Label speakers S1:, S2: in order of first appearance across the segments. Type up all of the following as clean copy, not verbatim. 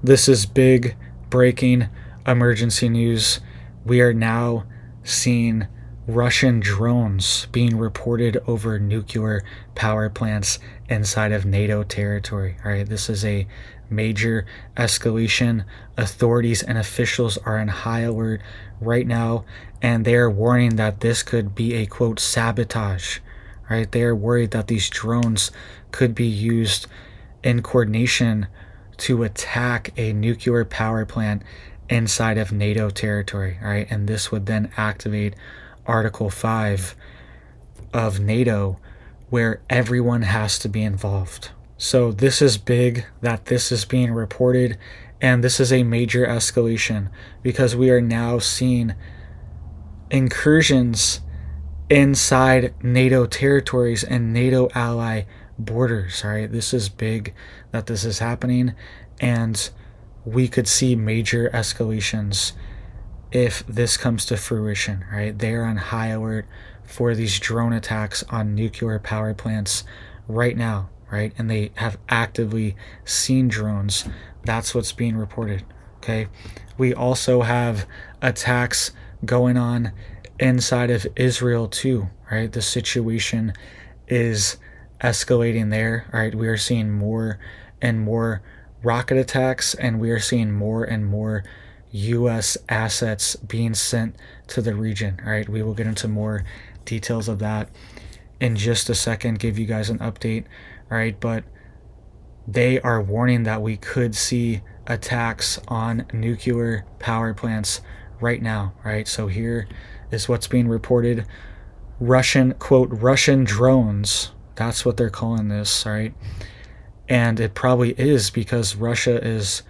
S1: This is big breaking emergency news. We are now seeing Russian drones being reported over nuclear power plants inside of NATO territory. All right, this is a major escalation. Authorities and officials are in high alert right now, and they are warning that this could be a quote sabotage. Right, they are worried that these drones could be used in coordination to attack a nuclear power plant inside of NATO territory. All right, and this would then activate Article 5 of NATO, where everyone has to be involved. So this is big that this is being reported, and this is a major escalation because we are now seeing incursions inside NATO territories and NATO ally borders. All right, this is big that this is happening, and we could see major escalations if this comes to fruition. Right, they are on high alert for these drone attacks on nuclear power plants right now. Right, and they have actively seen drones. That's what's being reported. Okay, we also have attacks going on inside of Israel too. Right, the situation is escalating there. All right, we are seeing more and more rocket attacks, and we are seeing more and more U.S. assets being sent to the region. All right, we will get into more details of that in just a second, give you guys an update. All right, but they are warning that we could see attacks on nuclear power plants right now. Right, so here is what's being reported. Russian, quote, Russian drones, that's what they're calling this. All right, and it probably is because Russia is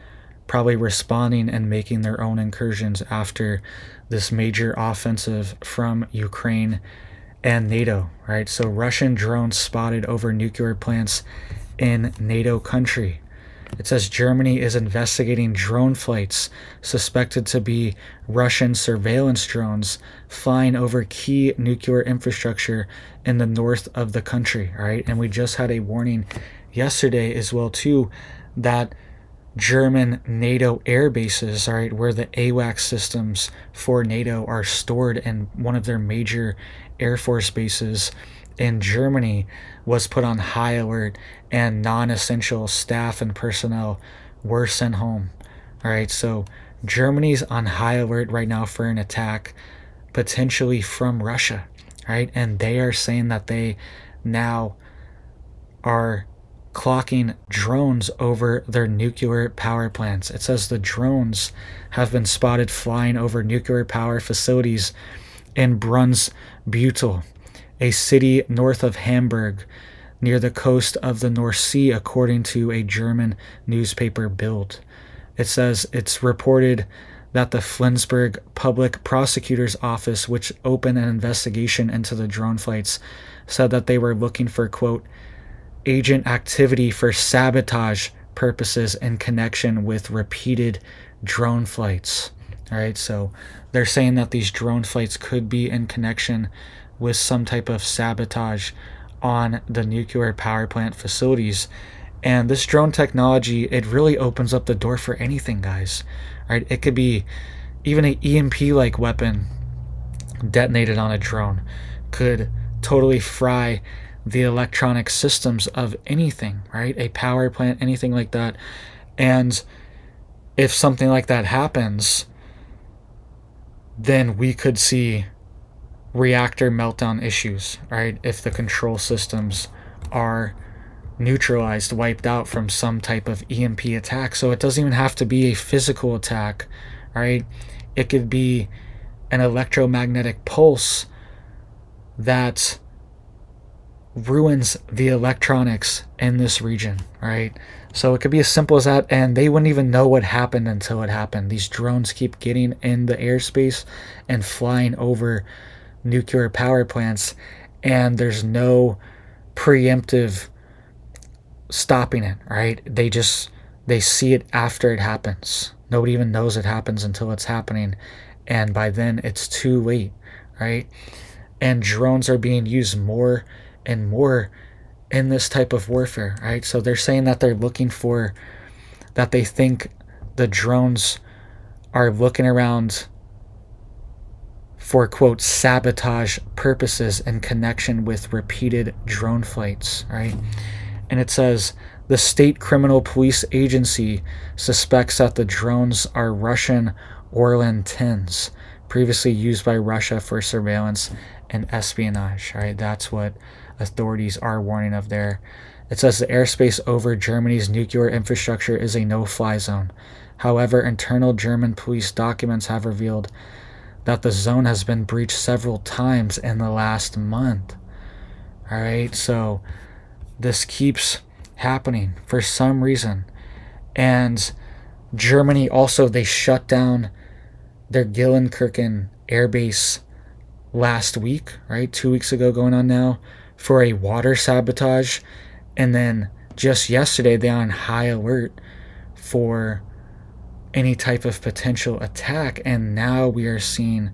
S1: probably responding and making their own incursions after this major offensive from Ukraine and NATO. Right, so Russian drones spotted over nuclear plants in NATO country. It says Germany is investigating drone flights suspected to be Russian surveillance drones flying over key nuclear infrastructure in the north of the country. All right, and we just had a warning yesterday as well too that German NATO air bases, all right, where the AWACS systems for NATO are stored in one of their major Air Force bases in Germany, was put on high alert, and non-essential staff and personnel were sent home. All right, so Germany's on high alert right now for an attack potentially from Russia. Right, and they are saying that they now are clocking drones over their nuclear power plants. It says the drones have been spotted flying over nuclear power facilities in Brunsbüttel, a city north of Hamburg, near the coast of the North Sea, according to a German newspaper Bild. It says it's reported that the Flensburg Public Prosecutor's Office, which opened an investigation into the drone flights, said that they were looking for, quote, agent activity for sabotage purposes in connection with repeated drone flights. All right, so they're saying that these drone flights could be in connection with some type of sabotage on the nuclear power plant facilities. And this drone technology, it really opens up the door for anything, guys. All right, it could be even an EMP-like weapon detonated on a drone could totally fry the electronic systems of anything, right? A power plant, anything like that. And if something like that happens, then we could see reactor meltdown issues, right? If the control systems are neutralized, wiped out from some type of EMP attack. So it doesn't even have to be a physical attack, right? It could be an electromagnetic pulse that ruins the electronics in this region, right? So it could be as simple as that, and they wouldn't even know what happened until it happened. These drones keep getting in the airspace and flying over nuclear power plants, and there's no preemptive stopping it, right? They see it after it happens. Nobody even knows it happens until it's happening, and by then it's too late, right? And drones are being used more and more in this type of warfare, right? So they're saying that they're looking for, that they think the drones are looking around for, quote, sabotage purposes in connection with repeated drone flights, right? And it says, the State Criminal Police Agency suspects that the drones are Russian Orlan 10s, previously used by Russia for surveillance and espionage, right? That's what authorities are warning of there. It says the airspace over Germany's nuclear infrastructure is a no-fly zone. However, internal German police documents have revealed that the zone has been breached several times in the last month. All right, so this keeps happening for some reason. And Germany also, they shut down their Gillenkirchen air base last week, right? 2 weeks ago going on now, for a water sabotage. And then just yesterday, they're on high alert for any type of potential attack. And now we are seeing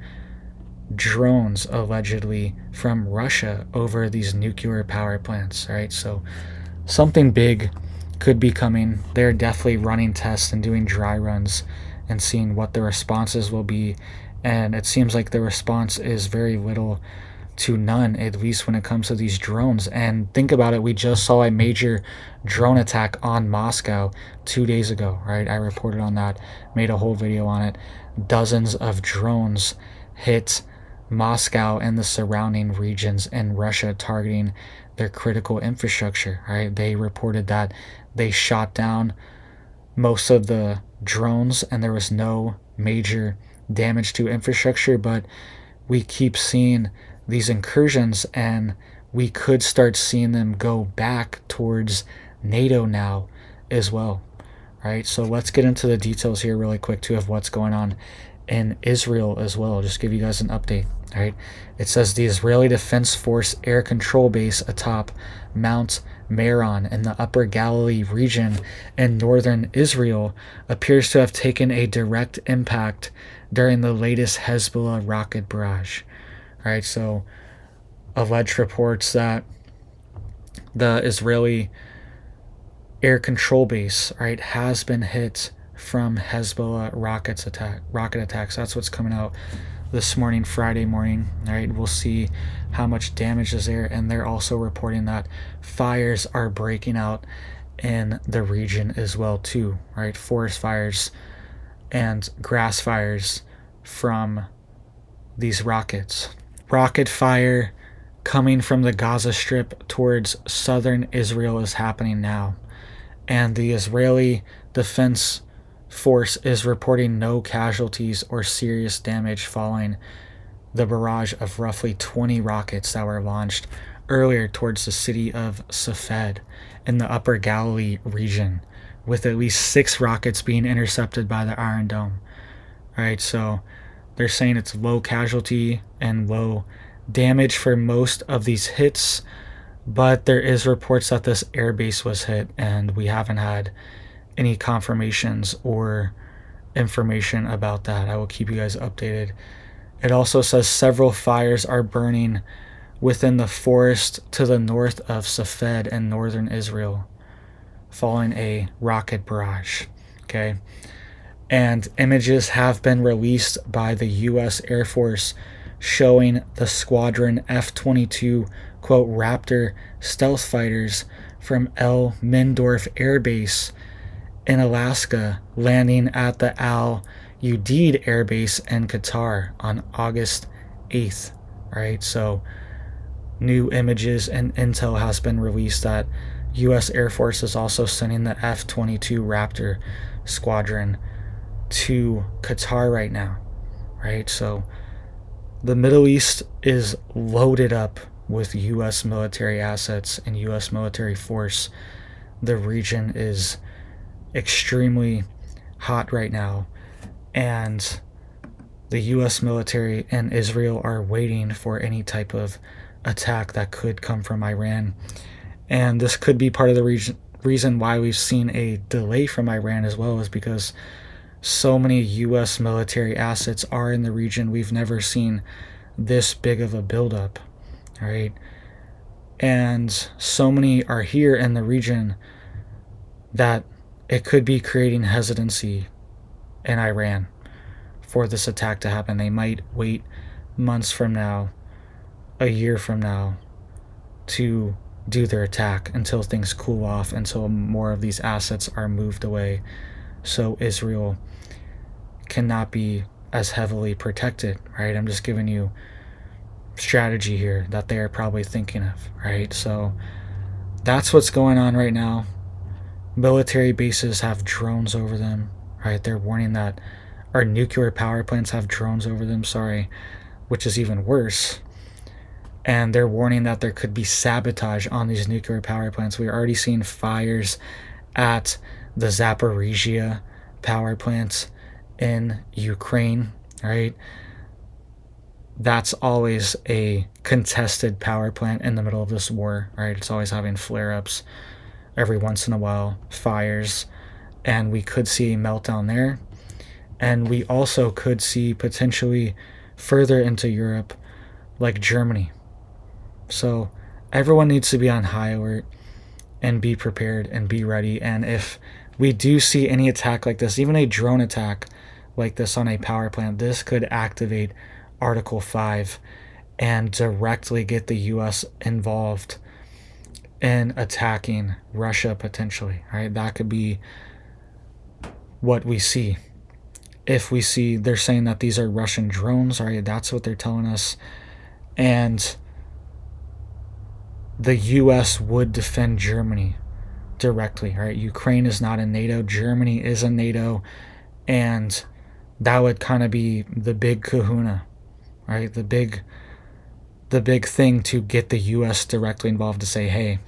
S1: drones allegedly from Russia over these nuclear power plants, right? So something big could be coming. They're definitely running tests and doing dry runs and seeing what the responses will be. And it seems like the response is very little to none, at least when it comes to these drones. And think about it, we just saw a major drone attack on Moscow 2 days ago, right? I reported on that, made a whole video on it. Dozens of drones hit Moscow and the surrounding regions in Russia, targeting their critical infrastructure, right? They reported that they shot down most of the drones and there was no major damage to infrastructure, but we keep seeing these incursions and we could start seeing them go back towards NATO now as well, right? So let's get into the details here really quick too of what's going on in Israel as well. Just give you guys an update, right? It says the Israeli Defense Force air control base atop Mount Meron in the Upper Galilee region in northern Israel appears to have taken a direct impact during the latest Hezbollah rocket barrage. All right, so alleged reports that the Israeli air control base, right, has been hit from Hezbollah rocket attacks. That's what's coming out this morning, Friday morning. All right, we'll see how much damage is there. And they're also reporting that fires are breaking out in the region as well too, right? Forest fires and grass fires from these rockets. Rocket fire coming from the Gaza Strip towards southern Israel is happening now. And the Israeli Defense Force is reporting no casualties or serious damage following the barrage of roughly 20 rockets that were launched earlier towards the city of Safed in the Upper Galilee region, with at least 6 rockets being intercepted by the Iron Dome. All right, so they're saying it's low casualty and low damage for most of these hits, but there is reports that this airbase was hit, and we haven't had any confirmations or information about that. I will keep you guys updated. It also says several fires are burning within the forest to the north of Safed in northern Israel, following a rocket barrage. Okay. And images have been released by the U.S. Air Force showing the Squadron F-22, quote, Raptor stealth fighters from El Mindorf Air Base in Alaska landing at the Al Udeid Air Base in Qatar on August 8th, right? So new images and intel has been released that U.S. Air Force is also sending the F-22 Raptor squadron to Qatar right now, right? So the Middle East is loaded up with U.S. military assets and U.S. military force. The region is extremely hot right now, and the U.S. military and Israel are waiting for any type of attack that could come from Iran. And this could be part of the reason why we've seen a delay from Iran as well, is because so many U.S. military assets are in the region. We've never seen this big of a buildup, right? And so many are here in the region that it could be creating hesitancy in Iran for this attack to happen. They might wait months from now, a year from now, to do their attack until things cool off, until more of these assets are moved away, so Israel cannot be as heavily protected, right? I'm just giving you strategy here that they are probably thinking of, right? So that's what's going on right now. Military bases have drones over them, right? They're warning that our nuclear power plants have drones over them, sorry, which is even worse. And they're warning that there could be sabotage on these nuclear power plants. We're already seeing fires at the Zaporizhia power plants in Ukraine, right? That's always a contested power plant in the middle of this war, right? It's always having flare-ups every once in a while, fires, and we could see a meltdown there. And we also could see potentially further into Europe, like Germany. So everyone needs to be on high alert and be prepared and be ready. And if we do see any attack like this, even a drone attack like this on a power plant, this could activate Article 5 and directly get the US involved in attacking Russia potentially, right? That could be what we see. If we see, they're saying that these are Russian drones, right? That's what they're telling us. And the US would defend Germany directly, right? Ukraine is not in NATO. Germany is in NATO. And that would kind of be the big kahuna, right? The big thing to get the US directly involved, to say, hey,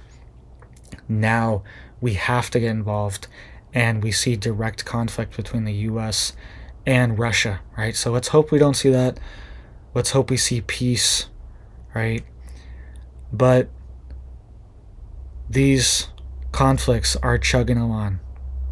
S1: now we have to get involved, and we see direct conflict between the US and Russia, right? So let's hope we don't see that. Let's hope we see peace, right? But these conflicts are chugging along,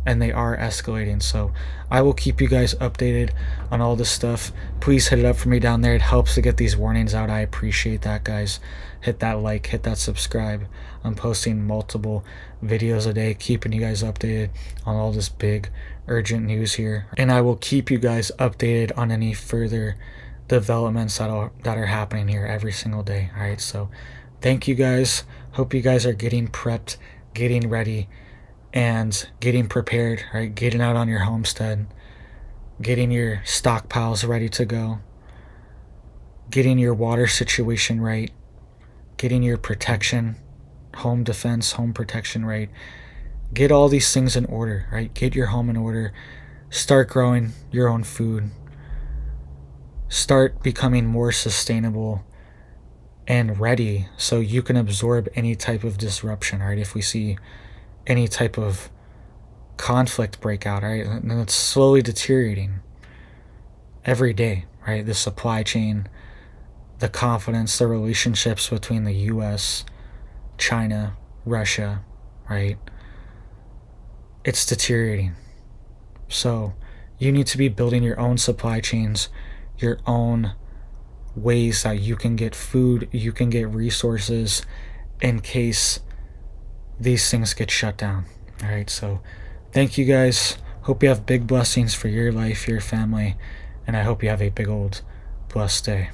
S1: and they are escalating. So I will keep you guys updated on all this stuff. Please hit it up for me down there. It helps to get these warnings out. I appreciate that, guys. Hit that like, hit that subscribe. I'm posting multiple videos a day, keeping you guys updated on all this big urgent news here. And I will keep you guys updated on any further developments that are happening here every single day. All right, so thank you guys. Hope you guys are getting prepped, getting ready, and getting prepared, right? Getting out on your homestead, getting your stockpiles ready to go, getting your water situation right, getting your protection, home defense, home protection right. Get all these things in order, right? Get your home in order. Start growing your own food. Start becoming more sustainable and ready so you can absorb any type of disruption, right? If we see any type of conflict breakout, right? And it's slowly deteriorating every day, right? The supply chain, the confidence, the relationships between the US, China, Russia, right? It's deteriorating. So you need to be building your own supply chains, your own ways that you can get food, you can get resources in case these things get shut down. All right, so thank you guys. Hope you have big blessings for your life, your family, and I hope you have a big old blessed day.